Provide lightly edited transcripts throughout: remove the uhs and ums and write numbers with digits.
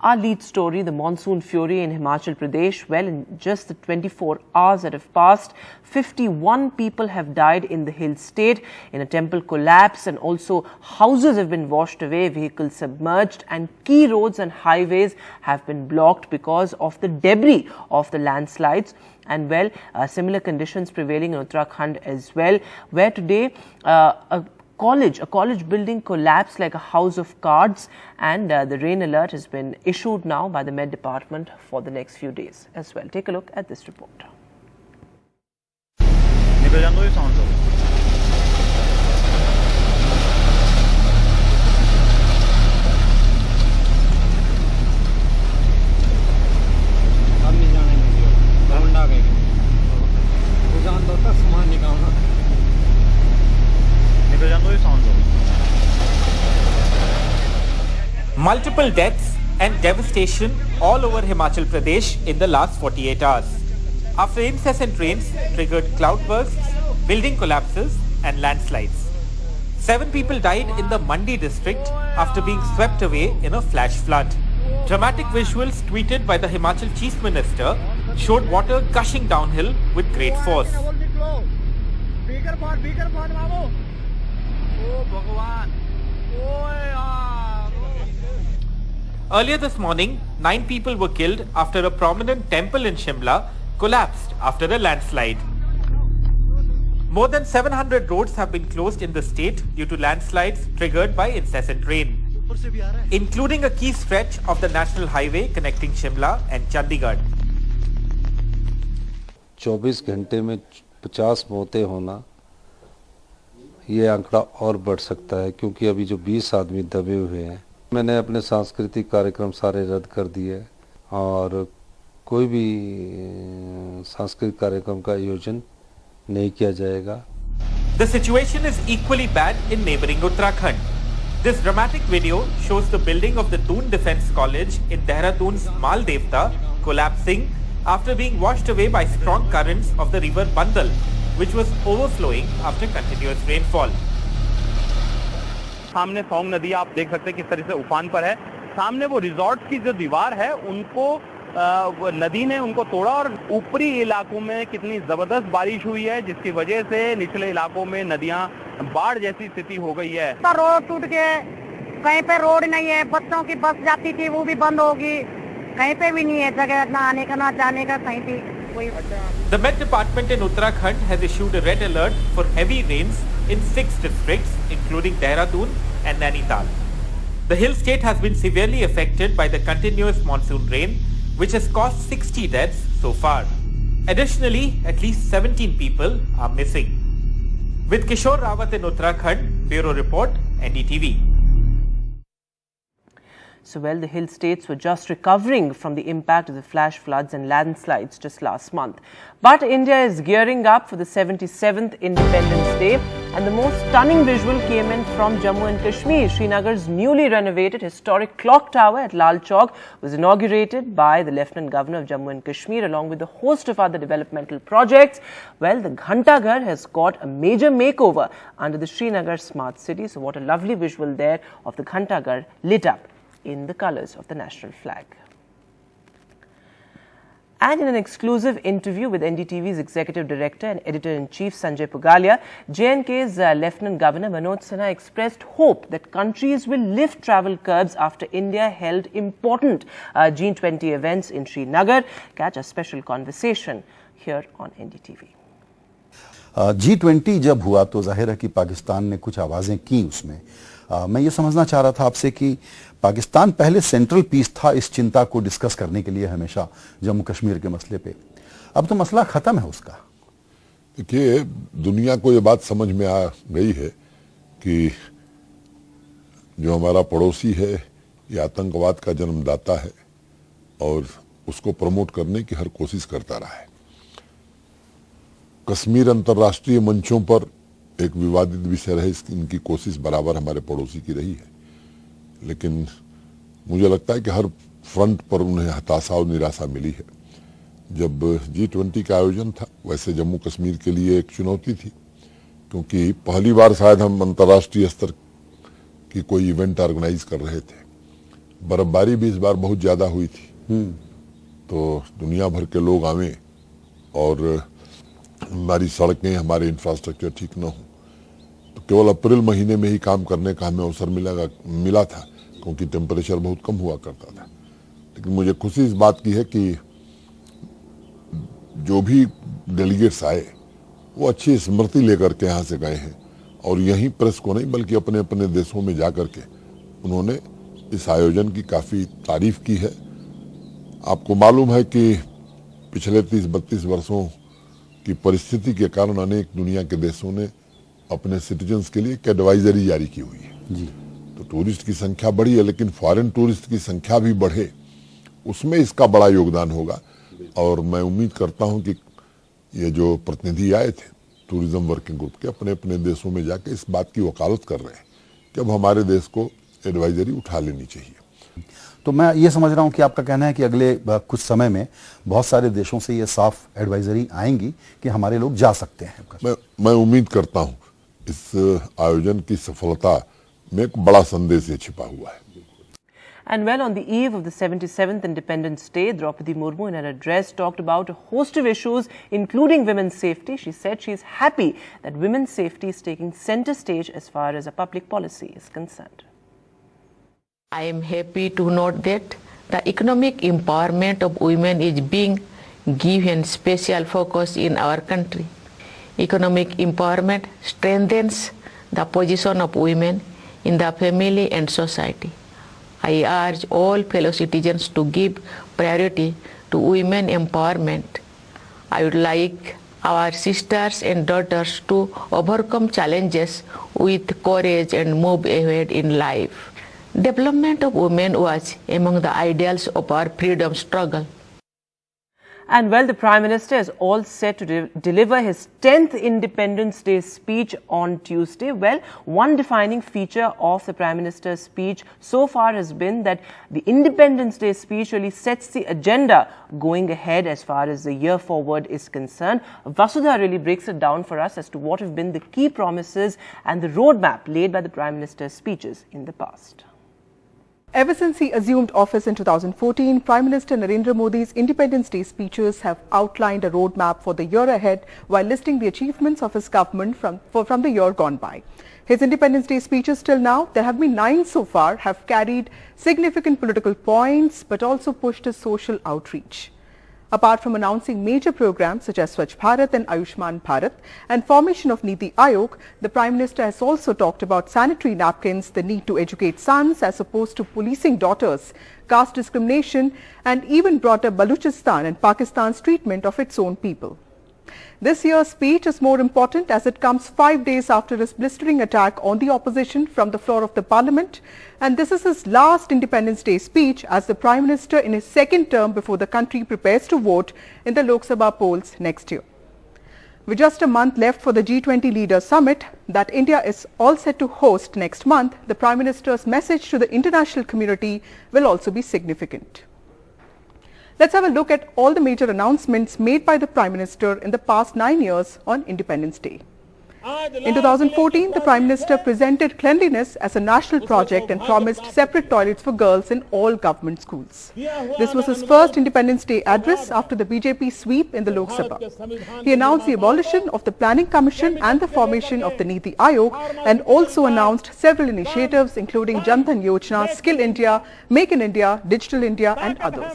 Our lead story, the monsoon fury in Himachal Pradesh. Well, in just the 24 hours that have passed, 51 people have died in the hill state in a temple collapse, and also houses have been washed away, vehicles submerged, and key roads and highways have been blocked because of the debris of the landslides. And well, similar conditions prevailing in Uttarakhand as well, where today a college building collapsed like a house of cards, and the rain alert has been issued now by the Met Department for the next few days as well. Take a look at this report. Multiple deaths and devastation all over Himachal Pradesh in the last 48 hours. After incessant rains triggered cloudbursts, building collapses and landslides. 7 people died in the Mandi district after being swept away in a flash flood. Dramatic visuals tweeted by the Himachal Chief Minister showed water gushing downhill with great force. Earlier this morning, 9 people were killed after a prominent temple in Shimla collapsed after a landslide. More than 700 roads have been closed in the state due to landslides triggered by incessant rain, including a key stretch of the national highway connecting Shimla and Chandigarh. 24 घंटे में 50 मौतें होना, ये आंकड़ा और बढ़ सकता है, क्योंकि अभी जो 20 आदमी दबे हुए हैं। मैंने अपने सांस्कृतिक कार्यक्रम सारे रद्द कर दिए और कोई भी सांस्कृतिक कार्यक्रम का आयोजन नहीं किया जाएगा। The situation is equally bad in neighboring Uttarakhand. This dramatic video shows the building of the Doon Defence College in Dehradun's Mal Devta collapsing after being washed away by strong currents of the river Bandal, which was overflowing after continuous rainfall. सामने song नदी आप देख सकते हैं किस तरह से उफान पर है। सामने वो रिजॉर्ट की जो दीवार है उनको नदी ने उनको तोड़ा, और ऊपरी इलाकों में कितनी जबरदस्त बारिश हुई है जिसकी वजह से निचले इलाकों में नदियां बाढ़ जैसी स्थिति हो गई है। रोड टूट गए, कहीं पे रोड नहीं है, बच्चों की बस जाती थी वो भी बंद होगी, कहीं पे भी नहीं है जगह ना आने का ना जाने का कहीं भी। The Met Department in Uttarakhand has issued a red alert for heavy rains in 6 districts, including Dehradun and Nainital. The hill state has been severely affected by the continuous monsoon rain, which has caused 60 deaths so far. Additionally, at least 17 people are missing. With Kishore Rawat in Uttarakhand, Bureau Report, NDTV. So, well, the hill states were just recovering from the impact of the flash floods and landslides just last month. But India is gearing up for the 77th Independence Day, and the most stunning visual came in from Jammu and Kashmir. Srinagar's newly renovated historic clock tower at Lal Chowk was inaugurated by the Lieutenant Governor of Jammu and Kashmir along with a host of other developmental projects. Well, the Ghanta Ghar has got a major makeover under the Srinagar Smart City. So, what a lovely visual there of the Ghanta Ghar lit up in the colours of the national flag. And in an exclusive interview with NDTV's Executive Director and Editor-in-Chief Sanjay Pugalia, J&K's Lieutenant Governor Manoj Sinha expressed hope that countries will lift travel curbs after India held important G20 events in Srinagar. Catch a special conversation here on NDTV. G20 जब हुआ तो जाहिर है कि पाकिस्तान ने कुछ आवाज़ें की उसमें। मैं ये समझना चाह रहा था आपसे कि पाकिस्तान पहले सेंट्रल पीस था इस चिंता को डिस्कस करने के लिए हमेशा जम्मू कश्मीर के मसले पे, अब तो मसला खत्म है उसका। देखिए, दुनिया को ये बात समझ में आ गई है कि जो हमारा पड़ोसी है ये आतंकवाद का जन्मदाता है और उसको प्रमोट करने की हर कोशिश करता रहा है। कश्मीर अंतर्राष्ट्रीय मंचों पर एक विवादित विषय रहे, इनकी कोशिश बराबर हमारे पड़ोसी की रही है, लेकिन मुझे लगता है कि हर फ्रंट पर उन्हें हताशा और निराशा मिली है। जब G20 का आयोजन था, वैसे जम्मू कश्मीर के लिए एक चुनौती थी, क्योंकि पहली बार शायद हम अंतर्राष्ट्रीय स्तर की कोई इवेंट ऑर्गेनाइज कर रहे थे बर्फबारी भी इस बार बहुत ज्यादा हुई थी, तो दुनिया भर के लोग आवे और हमारी सड़कें, हमारे इंफ्रास्ट्रक्चर ठीक ना हो, तो केवल अप्रैल महीने में ही काम करने का हमें अवसर मिला था, क्योंकि टेम्परेचर बहुत कम हुआ करता था। लेकिन मुझे खुशी इस बात की है कि जो भी डेलीगेट्स आए वो अच्छी स्मृति लेकर के यहाँ से गए हैं, और यहीं प्रेस को नहीं बल्कि अपने अपने देशों में जाकर के उन्होंने इस आयोजन की काफी तारीफ की है। आपको मालूम है कि पिछले 30-32 वर्षों की परिस्थिति के कारण अनेक दुनिया के देशों ने अपने सिटीजन्स के लिए एक एडवाइजरी जारी की हुई है जी। तो टूरिस्ट की संख्या बढ़ी है, लेकिन फॉरेन टूरिस्ट की संख्या भी बढ़े, उसमें इसका बड़ा योगदान होगा। और मैं उम्मीद करता हूं कि ये जो प्रतिनिधि आए थे टूरिज्म वर्किंग ग्रुप के, अपने अपने देशों में जाके इस बात की वकालत कर रहे हैं कि अब हमारे देश को एडवाइजरी उठा लेनी चाहिए। तो मैं ये समझ रहा हूं कि आपका कहना है कि अगले कुछ समय में बहुत सारे देशों से ये साफ एडवाइजरी आएंगी कि हमारे लोग जा सकते हैं। मैं उम्मीद करता हूं इस आयोजन की सफलता में एक बड़ा संदेश ये छिपा हुआ है। And well, on the eve of the 77th Independence Day, Draupadi Murmu in her address talked about a host of issues, including women's safety. She said she is happy that women's safety is taking center stage as far as a public policy is concerned. I am happy to note that the economic empowerment of women is being given special focus in our country. Economic empowerment strengthens the position of women in the family and society. I urge all fellow citizens to give priority to women empowerment. I would like our sisters and daughters to overcome challenges with courage and move ahead in life. Development of women was among the ideals of our freedom struggle. And well, the Prime Minister is all set to deliver his 10th Independence Day speech on Tuesday. Well, one defining feature of the Prime Minister's speech so far has been that the Independence Day speech really sets the agenda going ahead as far as the year forward is concerned. Vasudha really breaks it down for us as to what have been the key promises and the roadmap laid by the Prime Minister's speeches in the past. Ever since he assumed office in 2014, Prime Minister Narendra Modi's Independence Day speeches have outlined a roadmap for the year ahead while listing the achievements of his government from the year gone by. His Independence Day speeches till now, there have been 9 so far, have carried significant political points but also pushed his social outreach. Apart from announcing major programs such as Swachh Bharat and Ayushman Bharat and formation of NEET Aayog, the Prime Minister has also talked about sanitary napkins, the need to educate sons as opposed to policing daughters, caste discrimination, and even brought up Balochistan and Pakistan's treatment of its own people. This year's speech is more important as it comes 5 days after his blistering attack on the opposition from the floor of the parliament, and this is his last Independence Day speech as the Prime Minister in his second term before the country prepares to vote in the Lok Sabha polls next year. With just a month left for the G20 Leaders Summit that India is all set to host next month, the Prime Minister's message to the international community will also be significant. Let's have a look at all the major announcements made by the Prime Minister in the past 9 years on Independence Day. In 2014, the Prime Minister presented cleanliness as a national project and promised separate toilets for girls in all government schools. This was his first Independence Day address after the BJP sweep in the Lok Sabha. He announced the abolition of the Planning Commission and the formation of the NEET Aayog, and also announced several initiatives including Jan Dhan Yojana, Skill India, Make in India, Digital India and others.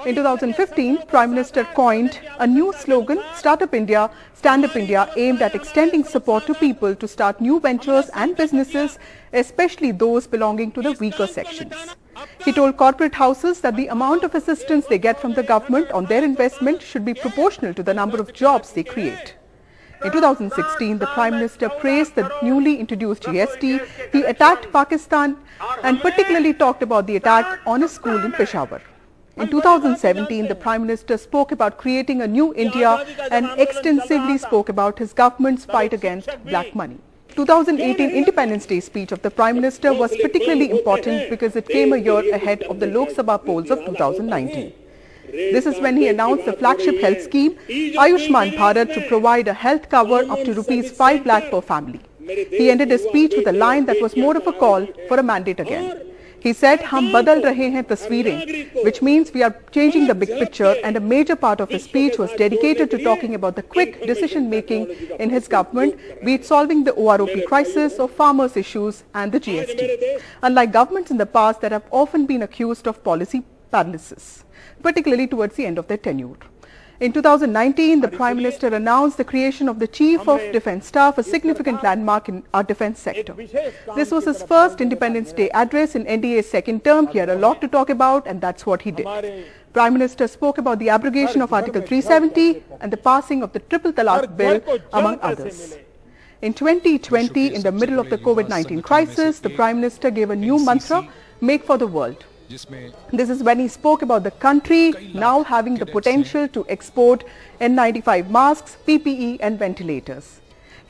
In 2015, Prime Minister coined a new slogan, Startup India, Stand Up India, aimed at extending support to people to start new ventures and businesses, especially those belonging to the weaker sections. He told corporate houses that the amount of assistance they get from the government on their investment should be proportional to the number of jobs they create. In 2016, the Prime Minister praised the newly introduced GST. He attacked Pakistan and particularly talked about the attack on a school in Peshawar. In 2017, the Prime Minister spoke about creating a new India and extensively spoke about his government's fight against black money. 2018 Independence Day speech of the Prime Minister was particularly important because it came a year ahead of the Lok Sabha polls of 2019. This is when he announced the flagship health scheme, Ayushman Bharat, to provide a health cover up to Rs 5 lakh per family. He ended his speech with a line that was more of a call for a mandate again. He said, "Hum badal rahe hain tasveerein," which means we are changing the big picture, and a major part of his speech was dedicated to talking about the quick decision making in his government, be it solving the OROP crisis or farmers' issues and the GST. Unlike governments in the past that have often been accused of policy paralysis, particularly towards the end of their tenure. In 2019, the Prime Minister announced the creation of the Chief of Defence Staff, a significant landmark in our defence sector. This was his first Independence Day address in NDA's second term. He had a lot to talk about, and that's what he did. Prime Minister spoke about the abrogation of Article 370 and the passing of the Triple Talaq Bill, among others. In 2020, in the middle of the COVID-19 crisis, the Prime Minister gave a new mantra, "Make for the world." This is when he spoke about the country now having the potential to export N95 masks, PPE and ventilators.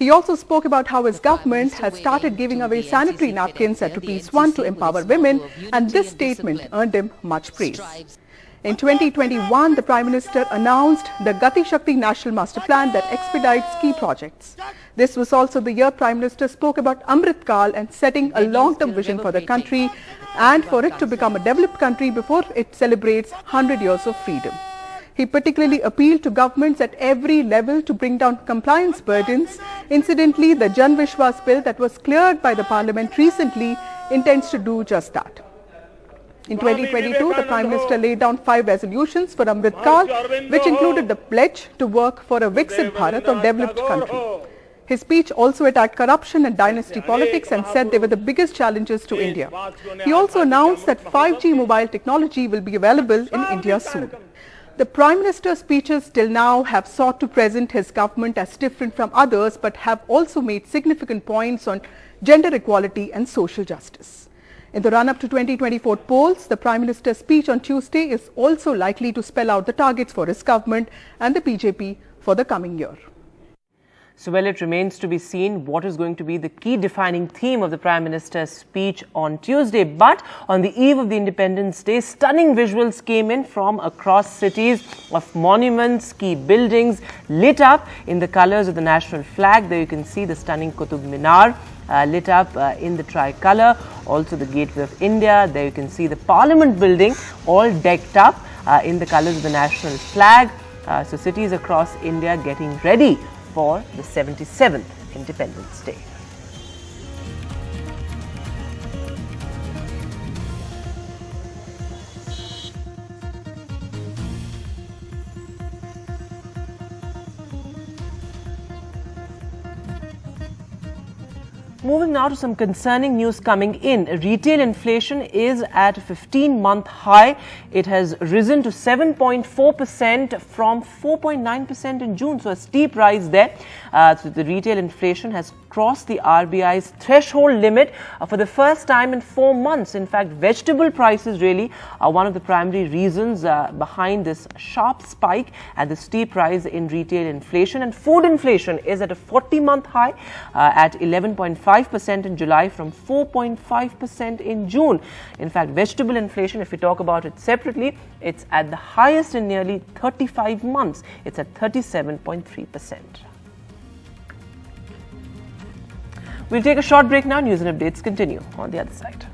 He also spoke about how his government has started giving away sanitary napkins at ₹1 to empower women, and this statement earned him much praise. In 2021, the Prime Minister announced the Gati Shakti National Master Plan that expedites key projects. This was also the year Prime Minister spoke about Amrit Kal and setting a long-term vision for the country and for it to become a developed country before it celebrates 100 years of freedom. He particularly appealed to governments at every level to bring down compliance burdens. Incidentally, the Jan Vishwas bill that was cleared by the Parliament recently intends to do just that. In 2022, the Prime Minister laid down 5 resolutions for Amrit Kal, which included the pledge to work for a Viksit Bharat or developed country. His speech also attacked corruption and dynasty politics and said they were the biggest challenges to India. He also announced that 5G mobile technology will be available in India soon. The Prime Minister's speeches till now have sought to present his government as different from others, but have also made significant points on gender equality and social justice. In the run-up to 2024 polls, the Prime Minister's speech on Tuesday is also likely to spell out the targets for his government and the BJP for the coming year. So, well, it remains to be seen what is going to be the key defining theme of the Prime Minister's speech on Tuesday. But on the eve of the Independence Day, stunning visuals came in from across cities of monuments, key buildings lit up in the colors of the national flag. There you can see the stunning Qutub Minar lit up in the tricolour. Also the Gateway of India. There you can see the Parliament building all decked up in the colors of the national flag. So cities across India getting ready for the 77th Independence Day. Moving now to some concerning news coming in. Retail inflation is at a 15-month high. It has risen to 7.4% from 4.9% in June. So a steep rise there. So the retail inflation has crossed the RBI's threshold limit for the first time in 4 months. In fact, vegetable prices really are one of the primary reasons behind this sharp spike and the steep rise in retail inflation. And food inflation is at a 40-month high at 11.5% in July from 4.5% in June. In fact, vegetable inflation, if we talk about it separately, it's at the highest in nearly 35 months. It's at 37.3%. We'll take a short break now. News and updates continue on the other side.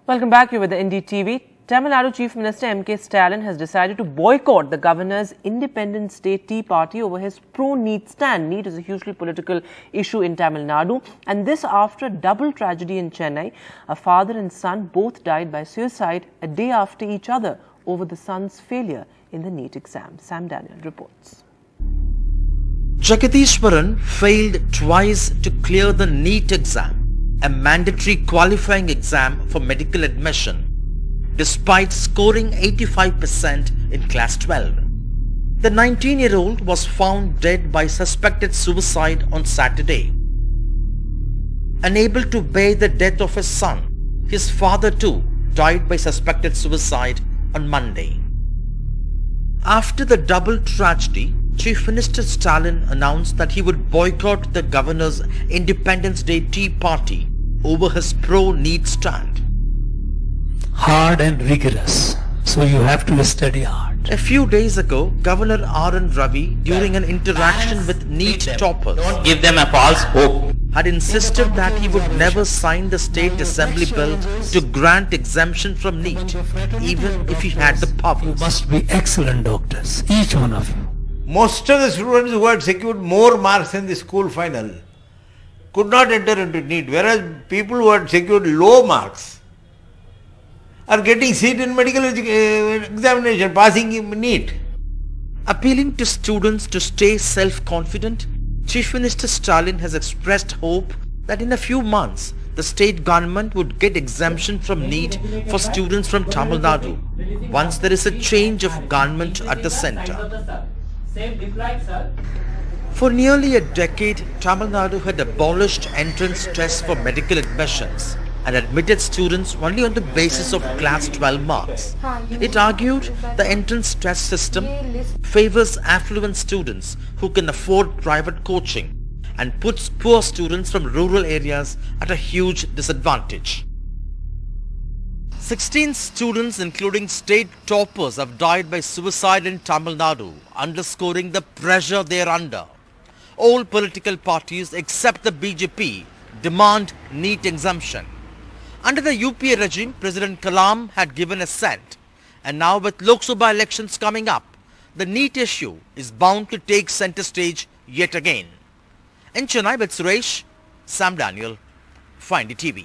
Welcome back. You're with the NDTV. Tamil Nadu Chief Minister M.K. Stalin has decided to boycott the governor's Independence Day Tea Party over his pro-NEET stand. NEET is a hugely political issue in Tamil Nadu, and this after a double tragedy in Chennai. A father and son both died by suicide a day after each other over the son's failure in the NEET exam. Sam Daniel reports. Jagadishwaran failed twice to clear the NEET exam, a mandatory qualifying exam for medical admission, despite scoring 85% in class 12. The 19-year-old was found dead by suspected suicide on Saturday. Unable to bear the death of his son, his father too died by suspected suicide on Monday. After the double tragedy, Chief Minister Stalin announced that he would boycott the governor's Independence Day Tea Party over his pro-NEET stand. Hard and rigorous, So you have to study hard. A few days ago, Governor R.N. Ravi, during an interaction with NEET toppers, Don't give them a false hope. had insisted that he would never sign the State Assembly bill to grant exemption from NEET, even if he had the power. You must be excellent doctors, each one of you. Most of the students who had secured more marks in the school final could not enter into NEET, whereas people who had secured low marks are getting seat in medical examination, passing NEET. Appealing to students to stay self-confident, Chief Minister Stalin has expressed hope that in a few months, the state government would get exemption from NEET for students from Tamil Nadu, once there is a change of government at the centre. For nearly a decade, Tamil Nadu had abolished entrance tests for medical admissions and admitted students only on the basis of class 12 marks. It argued the entrance test system favors affluent students who can afford private coaching and puts poor students from rural areas at a huge disadvantage. 16 students, including state toppers, have died by suicide in Tamil Nadu, underscoring the pressure they are under. All political parties except the BJP demand NEET exemption. Under the UPA regime, President Kalam had given assent, and now with Lok Sabha elections coming up, the NEET issue is bound to take centre stage yet again. In Chennai with Suresh, Sam Daniel, Find TV.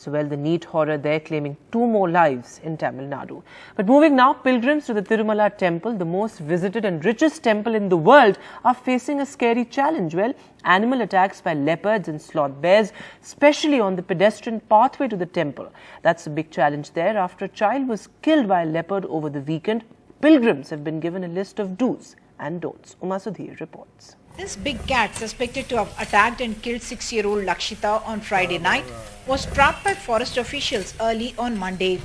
So, well, the NEET horror there claiming 2 more lives in Tamil Nadu. But moving now, pilgrims to the Tirumala temple, the most visited and richest temple in the world, are facing a scary challenge. Well, animal attacks by leopards and sloth bears, especially on the pedestrian pathway to the temple. That's a big challenge there. After a child was killed by a leopard over the weekend, pilgrims have been given a list of do's and don'ts. Uma Sudhir reports. This big cat, suspected to have attacked and killed 6-year-old Lakshita on Friday night, was trapped by forest officials early on Monday.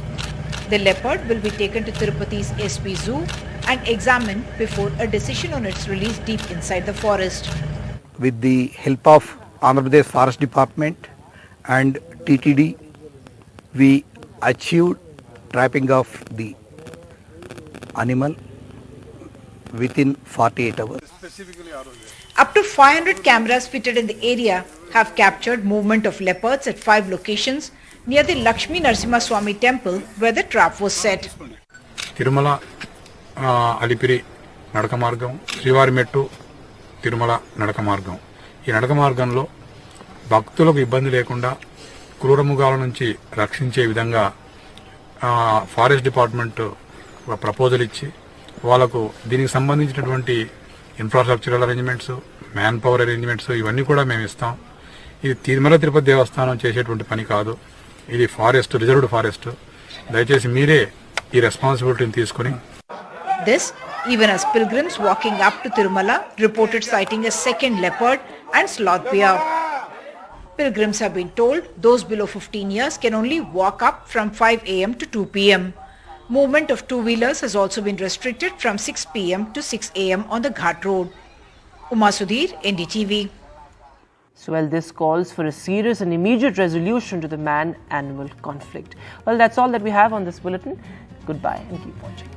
The leopard will be taken to Tirupati's SP Zoo and examined before a decision on its release deep inside the forest. With the help of Andhra Pradesh Forest Department and TTD, we achieved trapping of the animal within 48 hours. Up to 500 cameras fitted in the area have captured movement of leopards at 5 locations near the Lakshmi Narasimha Swami temple where the trap was set. Tirumala, Alipiri, Nadakamargam, Srivari Tirumala, Nadakamargam. ఈ నడక మార్గంలో భక్తులకు ఇబ్బంది లేకుండా క్రూర మృగాల నుంచి రక్షించే విధంగా ఫారెస్ట్ డిపార్ట్మెంట్ ఒక ప్రపోజల్ ఇచ్చి వాళ్ళకు దీనికి సంబంధించినటువంటి infrastructural arrangements, man power arrangements ఇవన్నీ కూడా మేము ఇస్తాం. ఇది తిరుమల తిరుపతి దేవస్థానం చేసేటువంటి పని కాదు. ఇది ఫారెస్ట్, రిజర్వ్డ్ ఫారెస్ట్. దయచేసి మీరే ఈ రెస్పాన్సిబిలిటీని తీసుకొని. This even as pilgrims walking up to Tirumala reported sighting a second leopard and sloth bear. Pilgrims have been told those below 15 years can only walk up from 5 a.m. to 2 p.m. Movement of two-wheelers has also been restricted from 6 p.m. to 6 a.m. on the Ghat Road. Uma Sudhir, NDTV. So, well, this calls for a serious and immediate resolution to the man-animal conflict. Well, that's all that we have on this bulletin. Goodbye and keep watching.